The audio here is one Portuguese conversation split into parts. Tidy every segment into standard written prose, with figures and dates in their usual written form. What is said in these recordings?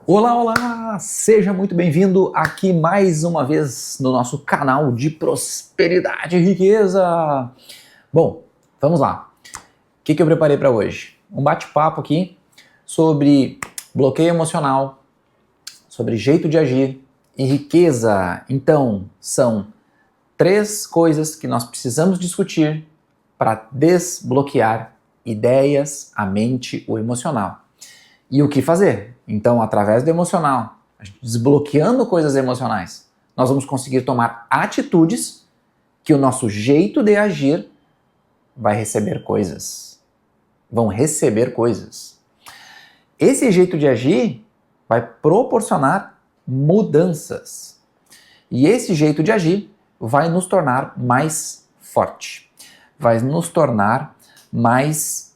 Olá, olá! Seja muito bem-vindo aqui mais uma vez no nosso canal de prosperidade e riqueza. Bom, vamos lá. O que eu preparei para hoje? Um bate-papo aqui sobre bloqueio emocional, sobre jeito de agir e riqueza. Então, são 3 coisas que nós precisamos discutir para desbloquear ideias, a mente, o emocional. E o que fazer? Então, através do emocional, a gente desbloqueando coisas emocionais, nós vamos conseguir tomar atitudes que o nosso jeito de agir vai receber coisas. Vão receber coisas. Esse jeito de agir vai proporcionar mudanças. E esse jeito de agir vai nos tornar mais forte. Vai nos tornar mais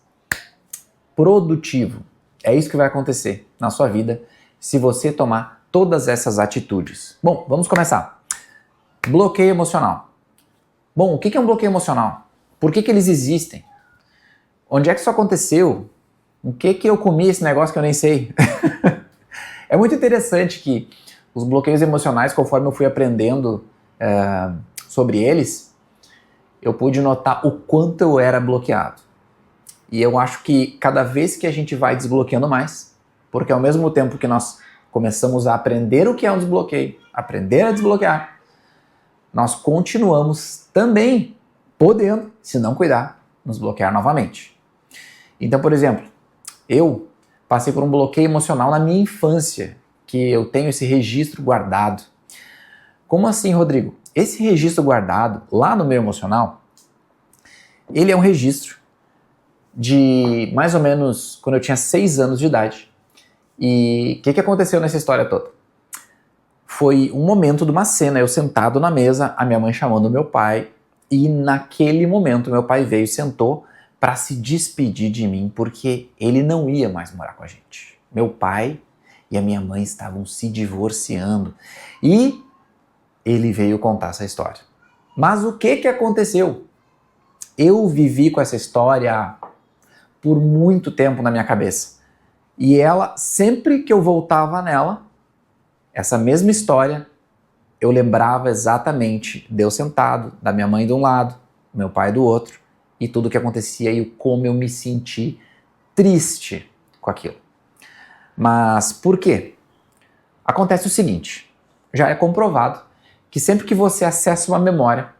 produtivo. É isso que vai acontecer na sua vida se você tomar todas essas atitudes. Bom, vamos começar. Bloqueio emocional. Bom, o que é um bloqueio emocional? Por que eles existem? Onde é que isso aconteceu? O que eu comi esse negócio que eu nem sei? É muito interessante que os bloqueios emocionais, conforme eu fui aprendendo sobre eles, eu pude notar o quanto eu era bloqueado. E eu acho que cada vez que a gente vai desbloqueando mais, porque ao mesmo tempo que nós começamos a aprender o que é um desbloqueio, aprender a desbloquear, nós continuamos também podendo, se não cuidar, nos bloquear novamente. Então, por exemplo, eu passei por um bloqueio emocional na minha infância, que eu tenho esse registro guardado. Como assim, Rodrigo? Esse registro guardado lá no meu emocional, ele é um registro de mais ou menos quando eu tinha 6 anos de idade. E o que aconteceu nessa história toda? Foi um momento de uma cena, eu sentado na mesa, a minha mãe chamando meu pai, e naquele momento meu pai veio e sentou para se despedir de mim, porque ele não ia mais morar com a gente. Meu pai e a minha mãe estavam se divorciando e ele veio contar essa história. Mas o que aconteceu? Eu vivi com essa história por muito tempo na minha cabeça. E ela, sempre que eu voltava nela, essa mesma história, eu lembrava exatamente de eu sentado, da minha mãe de um lado, meu pai do outro, e tudo o que acontecia e como eu me senti triste com aquilo. Mas por quê? Acontece o seguinte, já é comprovado que sempre que você acessa uma memória,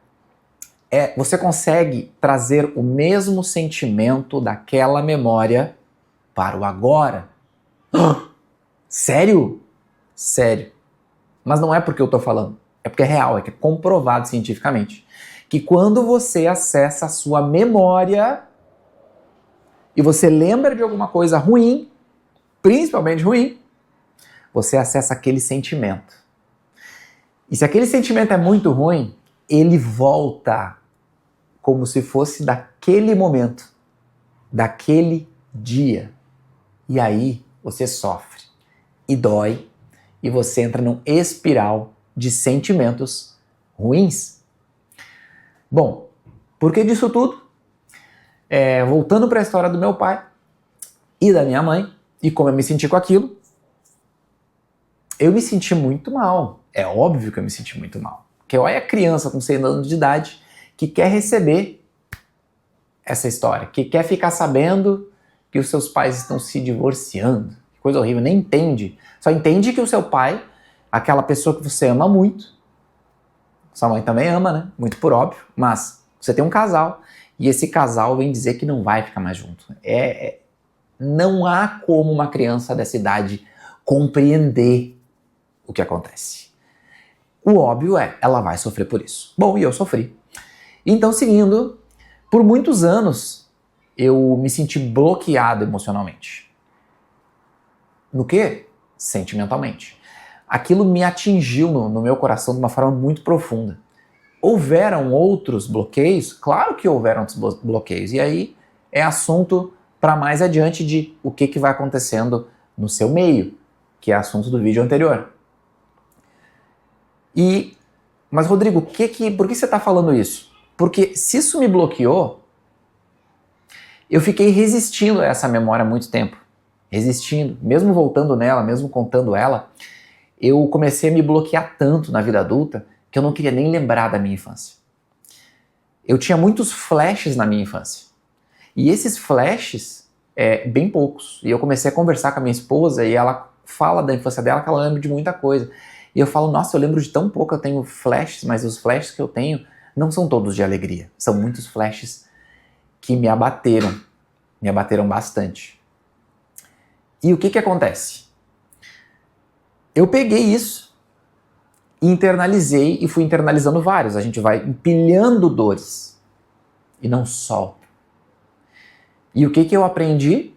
você consegue trazer o mesmo sentimento daquela memória para o agora. Sério? Sério. Mas não é porque eu estou falando, é porque é real, é que é comprovado cientificamente. Que quando você acessa a sua memória e você lembra de alguma coisa ruim, principalmente ruim, você acessa aquele sentimento. E se aquele sentimento é muito ruim, ele volta como se fosse daquele momento, daquele dia. E aí você sofre e dói e você entra num espiral de sentimentos ruins. Bom, por que disso tudo? Voltando para a história do meu pai e da minha mãe e como eu me senti com aquilo, eu me senti muito mal. É óbvio que eu me senti muito mal. Porque olha a criança com 6 anos de idade que quer receber essa história, que quer ficar sabendo que os seus pais estão se divorciando. Que coisa horrível, nem entende. Só entende que o seu pai, aquela pessoa que você ama muito, sua mãe também ama, né? Muito por óbvio, mas você tem um casal e esse casal vem dizer que não vai ficar mais junto. Não há como uma criança dessa idade compreender o que acontece. O óbvio ela vai sofrer por isso. Bom, e eu sofri. Então, seguindo, por muitos anos, eu me senti bloqueado emocionalmente. No quê? Sentimentalmente. Aquilo me atingiu no meu coração de uma forma muito profunda. Houveram outros bloqueios? Claro que houveram outros bloqueios. E aí é assunto para mais adiante de o que vai acontecendo no seu meio, que é assunto do vídeo anterior. Mas Rodrigo, por que você está falando isso? Porque se isso me bloqueou, eu fiquei resistindo a essa memória há muito tempo. resistindo, mesmo voltando nela, mesmo contando ela, eu comecei a me bloquear tanto na vida adulta que eu não queria nem lembrar da minha infância. Eu tinha muitos flashes na minha infância. E esses flashes, bem poucos. E eu comecei a conversar com a minha esposa e ela fala da infância dela que ela lembra de muita coisa. E eu falo, nossa, eu lembro de tão pouco, eu tenho flashes, mas os flashes que eu tenho não são todos de alegria. São muitos flashes que me abateram bastante. E o que acontece? Eu peguei isso, internalizei e fui internalizando vários. A gente vai empilhando dores e não solta. E o que eu aprendi?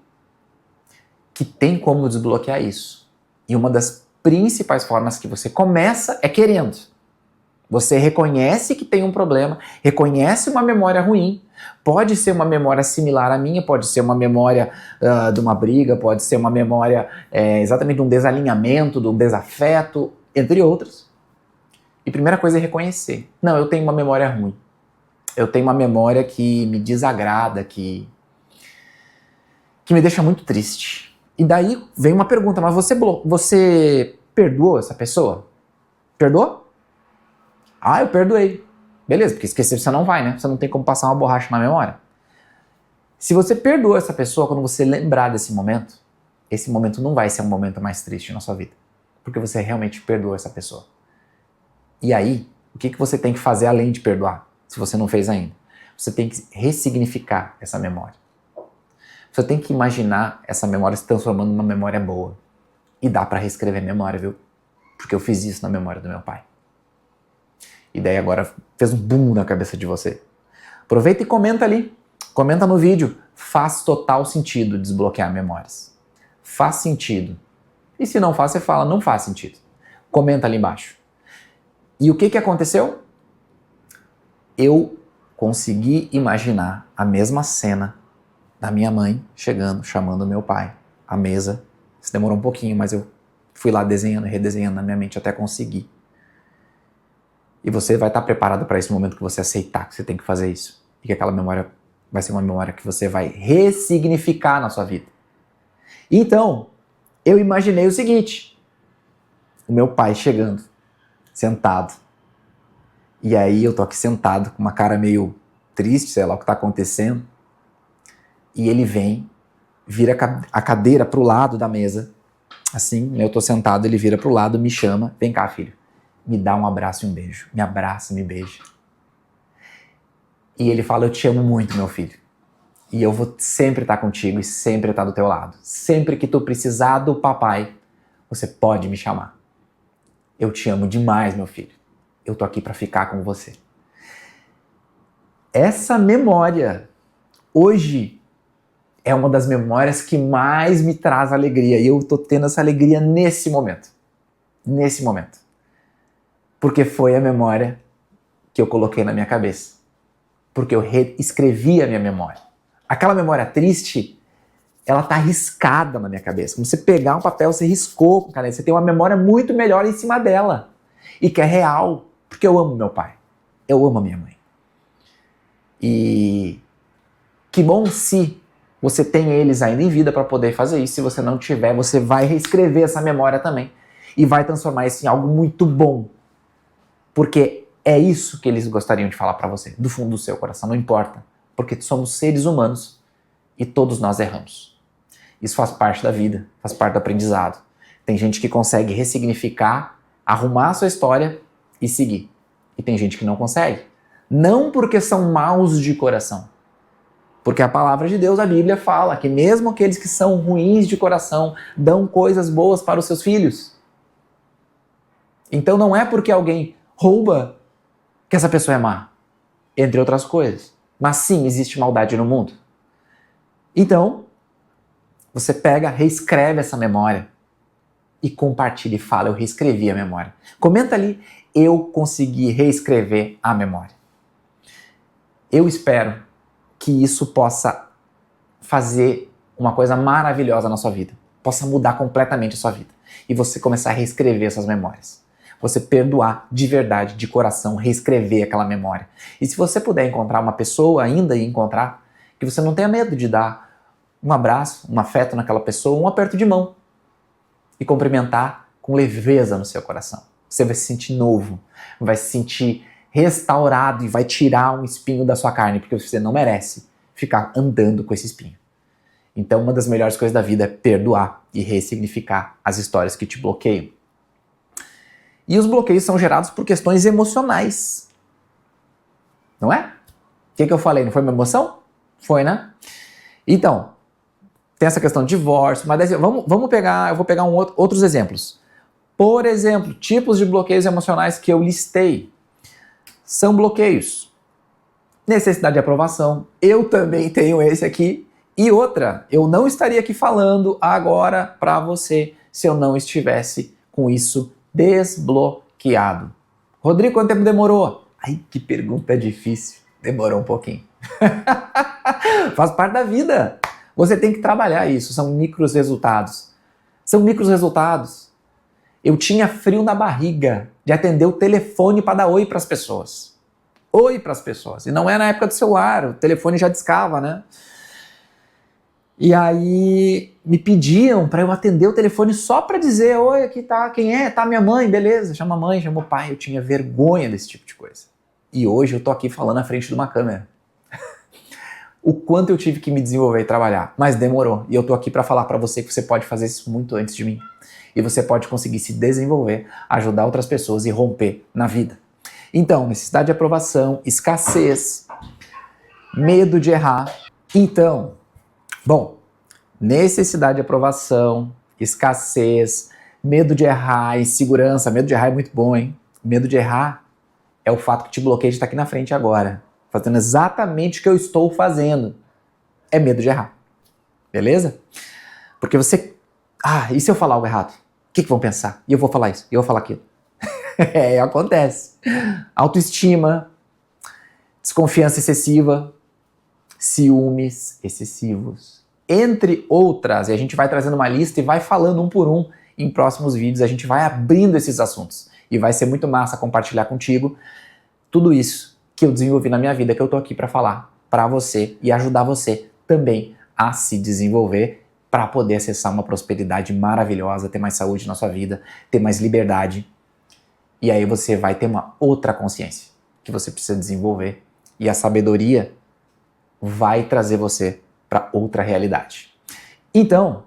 Que tem como desbloquear isso. E uma das principais formas que você começa é querendo. Você reconhece que tem um problema, reconhece uma memória ruim. Pode ser uma memória similar à minha, pode ser uma memória de uma briga, pode ser uma memória exatamente de um desalinhamento, de um desafeto, entre outras. E a primeira coisa é reconhecer. Não, eu tenho uma memória ruim. Eu tenho uma memória que me desagrada, que me deixa muito triste. E daí vem uma pergunta, mas você perdoou essa pessoa? Perdoou? Ah, eu perdoei. Beleza, porque esquecer você não vai, né? Você não tem como passar uma borracha na memória. Se você perdoou essa pessoa, quando você lembrar desse momento, esse momento não vai ser um momento mais triste na sua vida. Porque você realmente perdoou essa pessoa. E aí, o que você tem que fazer além de perdoar? Se você não fez ainda. Você tem que ressignificar essa memória. Você tem que imaginar essa memória se transformando numa memória boa. E dá pra reescrever a memória, viu? Porque eu fiz isso na memória do meu pai. E daí agora fez um boom na cabeça de você. Aproveita e comenta ali. Comenta no vídeo. Faz total sentido desbloquear memórias. Faz sentido. E se não faz, você fala, não faz sentido. Comenta ali embaixo. E o que aconteceu? Eu consegui imaginar a mesma cena da minha mãe chegando, chamando meu pai à mesa. Isso demorou um pouquinho, mas eu fui lá desenhando e redesenhando na minha mente até conseguir. E você vai estar preparado para esse momento que você aceitar que você tem que fazer isso. E que aquela memória vai ser uma memória que você vai ressignificar na sua vida. Então, eu imaginei o seguinte. O meu pai chegando, sentado. E aí eu tô aqui sentado com uma cara meio triste, sei lá o que tá acontecendo. E ele vem, vira a cadeira pro lado da mesa. Assim, eu tô sentado, ele vira pro lado, me chama. Vem cá, filho. Me dá um abraço e um beijo. Me abraça, me beija. E ele fala, eu te amo muito, meu filho. E eu vou sempre estar contigo e sempre estar do teu lado. Sempre que tu precisar do papai, você pode me chamar. Eu te amo demais, meu filho. Eu tô aqui para ficar com você. Essa memória, hoje, é uma das memórias que mais me traz alegria. E eu tô tendo essa alegria nesse momento. Nesse momento. Porque foi a memória que eu coloquei na minha cabeça. Porque eu reescrevi a minha memória. Aquela memória triste, ela tá riscada na minha cabeça. Como você pegar um papel, você riscou com caneta. Você tem uma memória muito melhor em cima dela. E que é real. Porque eu amo meu pai. Eu amo a minha mãe. E que bom se você tem eles ainda em vida para poder fazer isso. Se você não tiver, você vai reescrever essa memória também. E vai transformar isso em algo muito bom. Porque é isso que eles gostariam de falar para você, do fundo do seu coração, não importa. Porque somos seres humanos e todos nós erramos. Isso faz parte da vida, faz parte do aprendizado. Tem gente que consegue ressignificar, arrumar a sua história e seguir. E tem gente que não consegue. Não porque são maus de coração. Porque a palavra de Deus, a Bíblia, fala que mesmo aqueles que são ruins de coração dão coisas boas para os seus filhos. Então não é porque alguém rouba que essa pessoa é má, entre outras coisas. Mas sim, existe maldade no mundo. Então, você pega, reescreve essa memória e compartilha e fala, eu reescrevi a memória. Comenta ali, eu consegui reescrever a memória. Eu espero que isso possa fazer uma coisa maravilhosa na sua vida. Possa mudar completamente a sua vida. E você começar a reescrever essas memórias. Você perdoar de verdade, de coração, reescrever aquela memória. E se você puder encontrar uma pessoa ainda e encontrar, que você não tenha medo de dar um abraço, um afeto naquela pessoa, um aperto de mão e cumprimentar com leveza no seu coração. Você vai se sentir novo, vai se sentir restaurado e vai tirar um espinho da sua carne, porque você não merece ficar andando com esse espinho. Então, uma das melhores coisas da vida é perdoar e ressignificar as histórias que te bloqueiam. E os bloqueios são gerados por questões emocionais. Não é? O que eu falei? Não foi uma emoção? Foi, né? Então, tem essa questão de divórcio, mas eu vou pegar outros exemplos. Por exemplo, tipos de bloqueios emocionais que eu listei são bloqueios. Necessidade de aprovação. Eu também tenho esse aqui. E outra, eu não estaria aqui falando agora para você se eu não estivesse com isso desbloqueado. Rodrigo, quanto tempo demorou? Ai, que pergunta difícil. Demorou um pouquinho. Faz parte da vida. Você tem que trabalhar isso. São micros resultados. São micros resultados. Eu tinha frio na barriga de atender o telefone para dar oi para as pessoas. Oi para as pessoas. E não é na época do celular. O telefone já discava, né? E aí me pediam para eu atender o telefone só para dizer, oi, aqui tá, quem é? Tá minha mãe, beleza. Chama a mãe, chama o pai. Eu tinha vergonha desse tipo de coisa. E hoje eu tô aqui falando na frente de uma câmera. O quanto eu tive que me desenvolver e trabalhar, mas demorou. E eu tô aqui para falar para você que você pode fazer isso muito antes de mim. E você pode conseguir se desenvolver, ajudar outras pessoas e romper na vida. Então, necessidade de aprovação, escassez, medo de errar. Então, bom, necessidade de aprovação, escassez, medo de errar, insegurança. Medo de errar é muito bom, hein? Medo de errar é o fato que te bloqueia de estar aqui na frente agora, fazendo exatamente o que eu estou fazendo. É medo de errar. Beleza? Porque você... e se eu falar algo errado? O que vão pensar? E eu vou falar isso, e eu vou falar aquilo. Acontece. Autoestima, desconfiança excessiva, ciúmes excessivos, entre outras. E a gente vai trazendo uma lista e vai falando um por um em próximos vídeos. A gente vai abrindo esses assuntos. E vai ser muito massa compartilhar contigo tudo isso que eu desenvolvi na minha vida, que eu tô aqui para falar para você e ajudar você também a se desenvolver para poder acessar uma prosperidade maravilhosa, ter mais saúde na sua vida, ter mais liberdade. E aí você vai ter uma outra consciência que você precisa desenvolver. E a sabedoria vai trazer você para outra realidade. Então,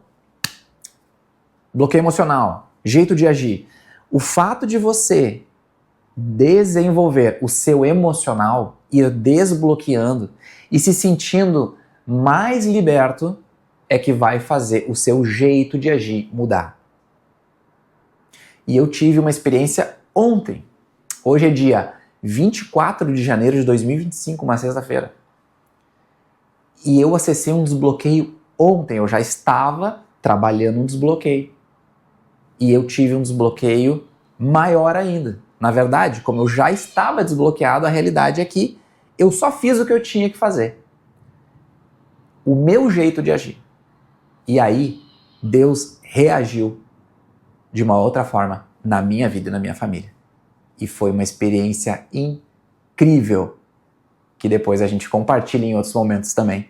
bloqueio emocional, jeito de agir. O fato de você desenvolver o seu emocional, ir desbloqueando e se sentindo mais liberto, é que vai fazer o seu jeito de agir mudar. E eu tive uma experiência ontem. Hoje é dia 24 de janeiro de 2025, uma sexta-feira. E eu acessei um desbloqueio ontem. Eu já estava trabalhando um desbloqueio. E eu tive um desbloqueio maior ainda. Na verdade, como eu já estava desbloqueado, a realidade é que eu só fiz o que eu tinha que fazer. O meu jeito de agir. E aí, Deus reagiu de uma outra forma na minha vida e na minha família. E foi uma experiência incrível, que depois a gente compartilha em outros momentos também,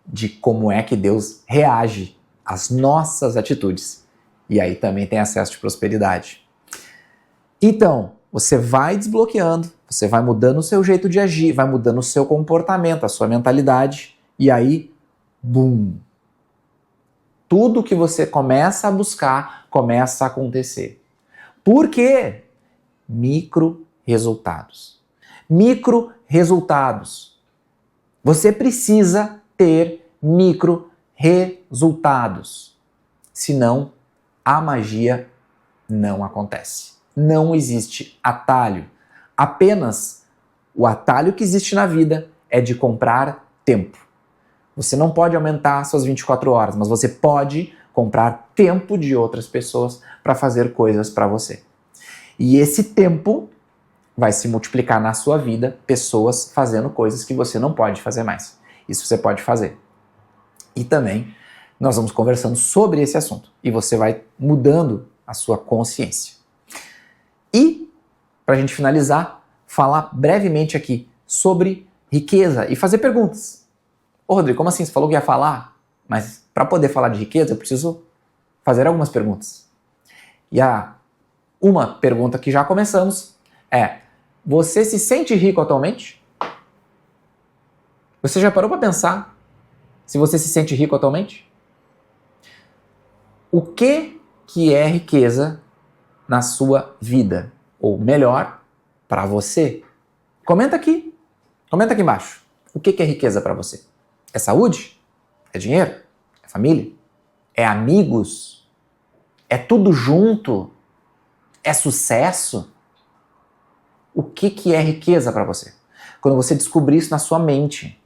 de como é que Deus reage às nossas atitudes. E aí também tem acesso de prosperidade. Então, você vai desbloqueando, você vai mudando o seu jeito de agir, vai mudando o seu comportamento, a sua mentalidade, e aí, bum! Tudo que você começa a buscar, começa a acontecer. Por quê? Micro resultados. Micro resultados. Você precisa ter micro resultados. Senão, a magia não acontece. Não existe atalho. Apenas o atalho que existe na vida é de comprar tempo. Você não pode aumentar suas 24 horas, mas você pode comprar tempo de outras pessoas para fazer coisas para você. E esse tempo vai se multiplicar na sua vida, pessoas fazendo coisas que você não pode fazer mais. Isso você pode fazer. E também nós vamos conversando sobre esse assunto e você vai mudando a sua consciência. E, para a gente finalizar, falar brevemente aqui sobre riqueza e fazer perguntas. Ô Rodrigo, como assim? Você falou que ia falar? Mas para poder falar de riqueza, eu preciso fazer algumas perguntas. E uma pergunta que já começamos é: você se sente rico atualmente? Você já parou para pensar se você se sente rico atualmente? O que é riqueza na sua vida? Ou melhor, para você? Comenta aqui embaixo. O que é riqueza para você? É saúde? É dinheiro? É família? É amigos? É tudo junto? É sucesso? O que é riqueza para você? Quando você descobrir isso na sua mente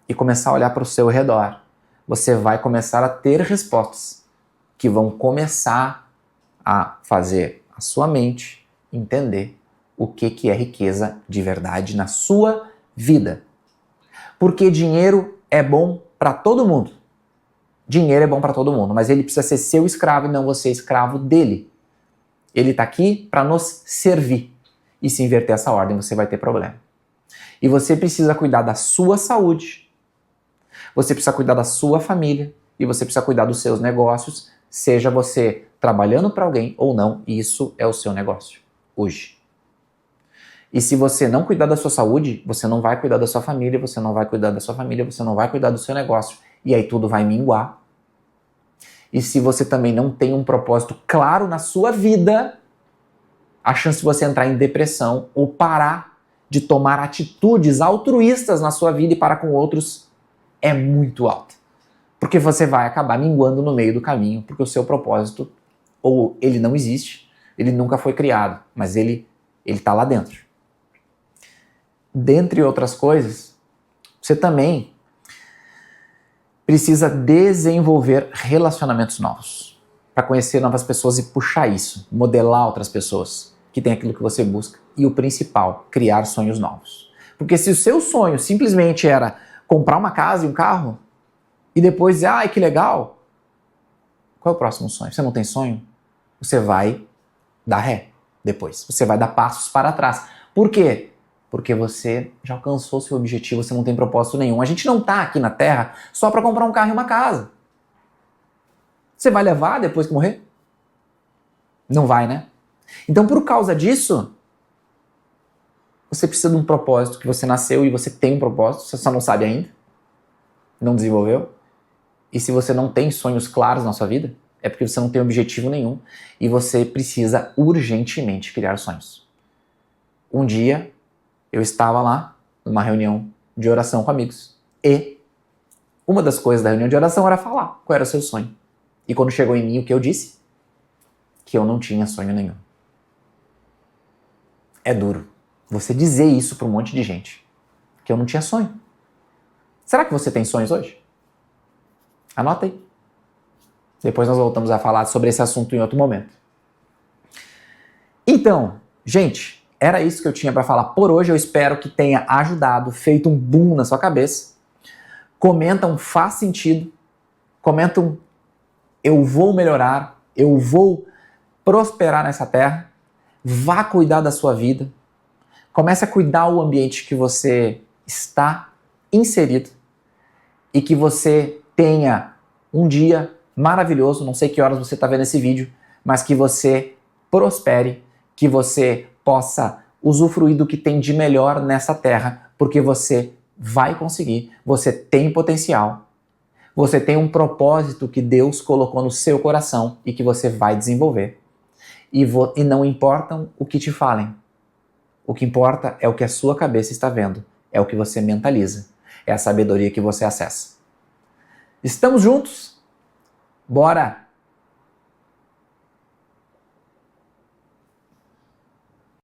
e começar a olhar para o seu redor, você vai começar a ter respostas que vão começar a fazer a sua mente entender o que é riqueza de verdade na sua vida. Porque dinheiro é bom para todo mundo. Dinheiro é bom para todo mundo, mas ele precisa ser seu escravo e não você escravo dele. Ele está aqui para nos servir. E se inverter essa ordem, você vai ter problema. E você precisa cuidar da sua saúde, você precisa cuidar da sua família e você precisa cuidar dos seus negócios, seja você trabalhando para alguém ou não, isso é o seu negócio hoje. E se você não cuidar da sua saúde, você não vai cuidar da sua família, você não vai cuidar da sua família, você não vai cuidar do seu negócio. E aí tudo vai minguar. E se você também não tem um propósito claro na sua vida, a chance de você entrar em depressão ou parar de tomar atitudes altruístas na sua vida e parar com outros é muito alta. Porque você vai acabar minguando no meio do caminho, porque o seu propósito, ou ele não existe, ele nunca foi criado, mas ele está lá dentro. Dentre outras coisas, você também precisa desenvolver relacionamentos novos para conhecer novas pessoas e puxar isso, modelar outras pessoas que têm aquilo que você busca e o principal, criar sonhos novos. Porque se o seu sonho simplesmente era comprar uma casa e um carro e depois dizer, ai que legal, qual é o próximo sonho? Você não tem sonho? Você vai dar ré depois, você vai dar passos para trás. Por quê? Porque você já alcançou seu objetivo, você não tem propósito nenhum. A gente não está aqui na Terra só para comprar um carro e uma casa. Você vai levar depois que morrer? Não vai, né? Então, por causa disso, você precisa de um propósito, que você nasceu e você tem um propósito, você só não sabe ainda, não desenvolveu. E se você não tem sonhos claros na sua vida, é porque você não tem objetivo nenhum e você precisa urgentemente criar sonhos. Um dia, eu estava lá, numa reunião de oração com amigos, e uma das coisas da reunião de oração era falar qual era o seu sonho. E quando chegou em mim, o que eu disse? Que eu não tinha sonho nenhum. É duro você dizer isso para um monte de gente, que eu não tinha sonho. Será que você tem sonhos hoje? Anota aí. Depois nós voltamos a falar sobre esse assunto em outro momento. Então, gente, era isso que eu tinha para falar por hoje. Eu espero que tenha ajudado, feito um boom na sua cabeça. Comenta um faz sentido. Comenta um eu vou melhorar, eu vou prosperar nessa terra. Vá cuidar da sua vida. Comece a cuidar do ambiente que você está inserido e que você tenha um dia maravilhoso. Não sei que horas você está vendo esse vídeo, mas que você prospere, que você possa usufruir do que tem de melhor nessa terra, porque você vai conseguir, você tem potencial, você tem um propósito que Deus colocou no seu coração e que você vai desenvolver. E não importa o que te falem, o que importa é o que a sua cabeça está vendo, é o que você mentaliza, é a sabedoria que você acessa. Estamos juntos? Bora